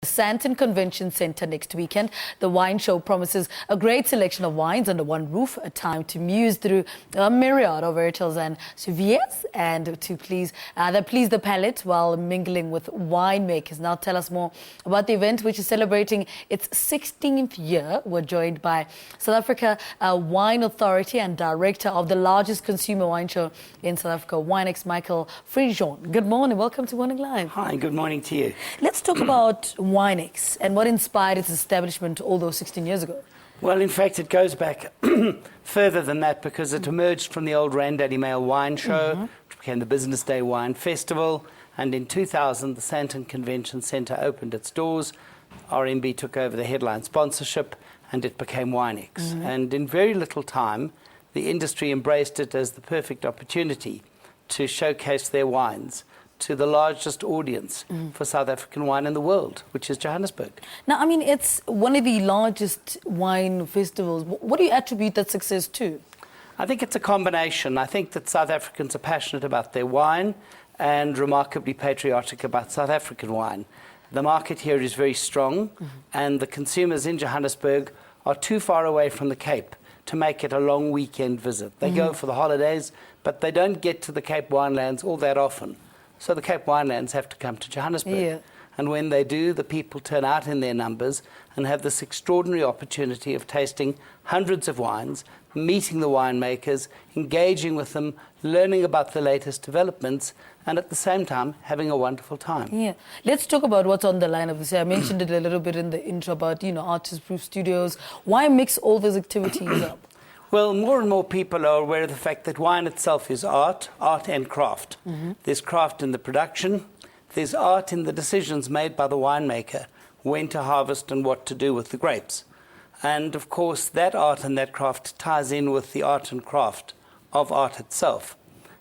Sandton Convention Centre next weekend. The wine show promises a great selection of wines under one roof, a time to muse through a myriad of varietals and cuvées, and to please the palate while mingling with winemakers. Now tell us more about the event, which is celebrating its 16th year. We're joined by South Africa Wine Authority and Director of the largest consumer wine show in South Africa, Winex, Michael Fridjhon. Good morning, welcome to Morning Live. Hi, good morning to you. Let's talk about Winex and what inspired its establishment all those 16 years ago. Well, in fact, it goes back further than that because it emerged from the old Randaddy Mail Wine Show, which became the Business Day Wine Festival. And in 2000, the Sandton Convention Centre opened its doors. RMB took over the headline sponsorship and it became Winex. And in very little time, the industry embraced it as the perfect opportunity to showcase their wines to the largest audience for South African wine in the world, which is Johannesburg. Now, I mean, it's one of the largest wine festivals. What do you attribute that success to? I think it's a combination. I think that South Africans are passionate about their wine and remarkably patriotic about South African wine. The market here is very strong, and the consumers in Johannesburg are too far away from the Cape to make it a long weekend visit. They go for the holidays, but they don't get to the Cape winelands all that often. So the Cape winelands have to come to Johannesburg. Yeah. And when they do, the people turn out in their numbers and have this extraordinary opportunity of tasting hundreds of wines, meeting the winemakers, engaging with them, learning about the latest developments, and at the same time, having a wonderful time. Yeah. Let's talk about what's on the lineup this year. I mentioned it a little bit in the intro about, artist-proof studios. Why mix all those activities up? Well, more and more people are aware of the fact that wine itself is art and craft. There's craft in the production, there's art in the decisions made by the winemaker, when to harvest and what to do with the grapes. And of course, that art and that craft ties in with the art and craft of art itself.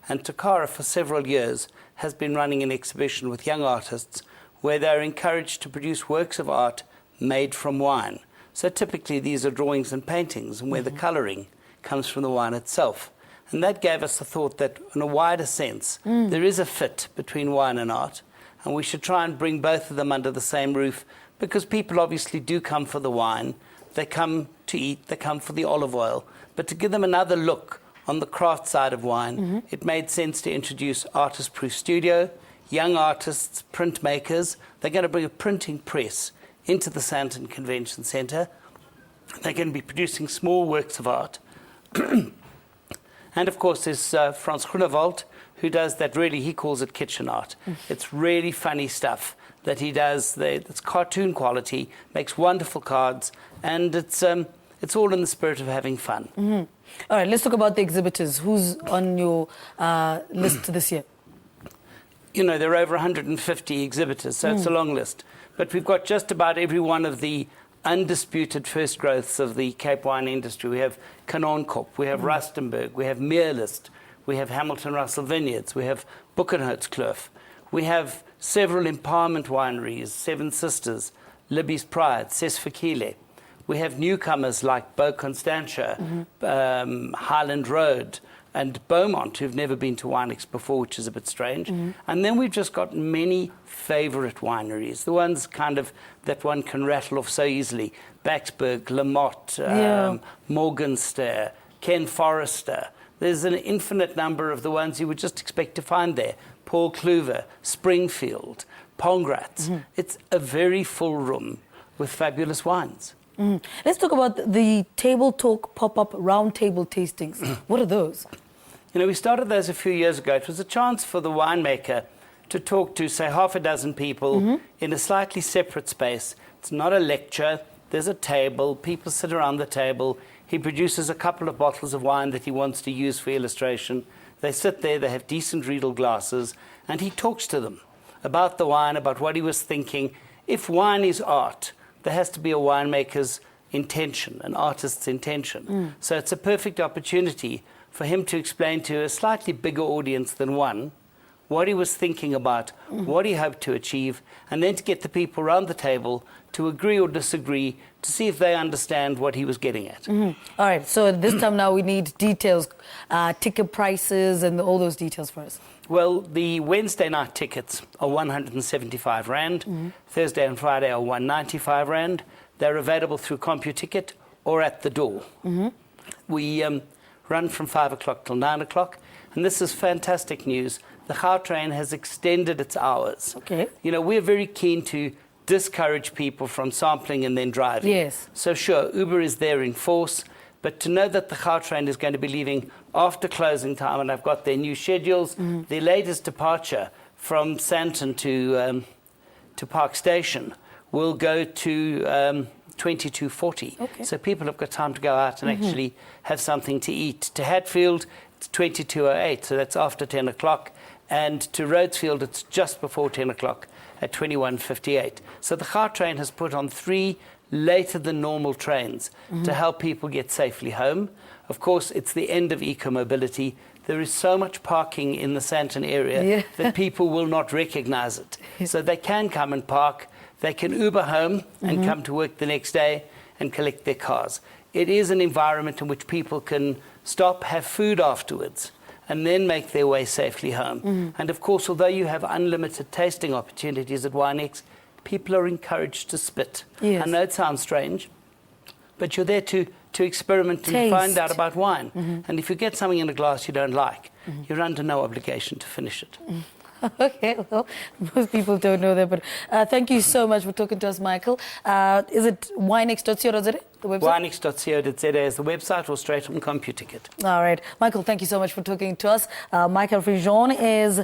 And Tokara, for several years, has been running an exhibition with young artists where they're encouraged to produce works of art made from wine. So typically these are drawings and paintings, and where the colouring comes from the wine itself. And that gave us the thought that in a wider sense, there is a fit between wine and art, and we should try and bring both of them under the same roof, because people obviously do come for the wine, they come to eat, they come for the olive oil, but to give them another look on the craft side of wine, it made sense to introduce Artist-Proof Studio, young artists, printmakers. They're going to bring a printing press into the Sandton Convention Centre. They're going to be producing small works of art. And of course there's Frans Groenewald, who does that, really, he calls it kitchen art. It's really funny stuff that he does. It's cartoon quality, makes wonderful cards, and it's all in the spirit of having fun. All right, let's talk about the exhibitors. Who's on your list this year? There are over 150 exhibitors, so it's a long list. But we've got just about every one of the undisputed first growths of the Cape wine industry. We have Groenewald, we have Rustenburg, we have Meerlist, we have Hamilton Russell Vineyards, we have Buchenholzkloof, we have several empowerment wineries, Seven Sisters, Libby's Pride, Sesfikile. We have newcomers like Beau Constantia, Highland Road, and Beaumont, who've never been to Winex before, which is a bit strange. And then we've just got many favourite wineries, the ones kind of that one can rattle off so easily. Baxberg, Lamotte, Morgenster, Ken Forrester. There's an infinite number of the ones you would just expect to find there. Paul Kluwer, Springfield, Pongratz. It's a very full room with fabulous wines. Let's talk about the Table Talk pop-up roundtable tastings. What are those? We started those a few years ago. It was a chance for the winemaker to talk to, say, half a dozen people in a slightly separate space. It's not a lecture. There's a table. People sit around the table. He produces a couple of bottles of wine that he wants to use for illustration. They sit there. They have decent Riedel glasses. And he talks to them about the wine, about what he was thinking. If wine is art, there has to be a winemaker's intention, an artist's intention. So it's a perfect opportunity for him to explain to a slightly bigger audience than one what he was thinking about, what he hoped to achieve, and then to get the people around the table to agree or disagree to see if they understand what he was getting at. All right, so this time now we need details, ticket prices and all those details for us. Well, the Wednesday night tickets are 175 Rand. Thursday and Friday are 195 Rand. They're available through CompuTicket or at the door. We run from 5 o'clock till 9 o'clock. And this is fantastic news. The Gautrain has extended its hours. Okay. You know, we're very keen to discourage people from sampling and then driving. Yes. So sure, Uber is there in force. But to know that the Gautrain is going to be leaving after closing time, and I've got their new schedules, the latest departure from Sandton to Park Station will go to 22:40. Okay. So people have got time to go out and actually have something to eat. To Hatfield, it's 22:08, so that's after 10 o'clock. And to Rhodesfield, it's just before 10 o'clock at 21:58. So the Gautrain has put on 3 later than normal trains to help people get safely home. Of course, it's the end of eco-mobility. There is so much parking in the Sandton area that people will not recognize it. So they can come and park. They can Uber home and come to work the next day and collect their cars. It is an environment in which people can stop, have food afterwards, and then make their way safely home. And of course, although you have unlimited tasting opportunities at Winex, people are encouraged to spit. Yes. I know it sounds strange, but you're there to experiment and find out about wine. And if you get something in a glass you don't like, you're under no obligation to finish it. Okay, well, most people don't know that, but thank you so much for talking to us, Michael. Is it winex.co.za, the website? Winex.co.za is the website, or straight on CompuTicket. All right. Michael, thank you so much for talking to us. Michael Fridjhon is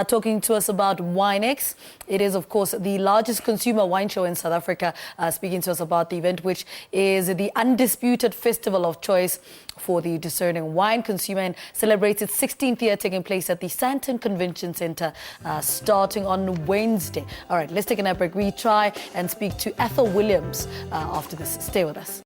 talking to us about Winex. It is, of course, the largest consumer wine show in South Africa, speaking to us about the event, which is the undisputed festival of choice for the discerning wine consumer, and celebrates its 16th year, taking place at the Sandton Convention Centre, starting on Wednesday. All right, let's take an break. We try and speak to Ethel Williams after this. Stay with us.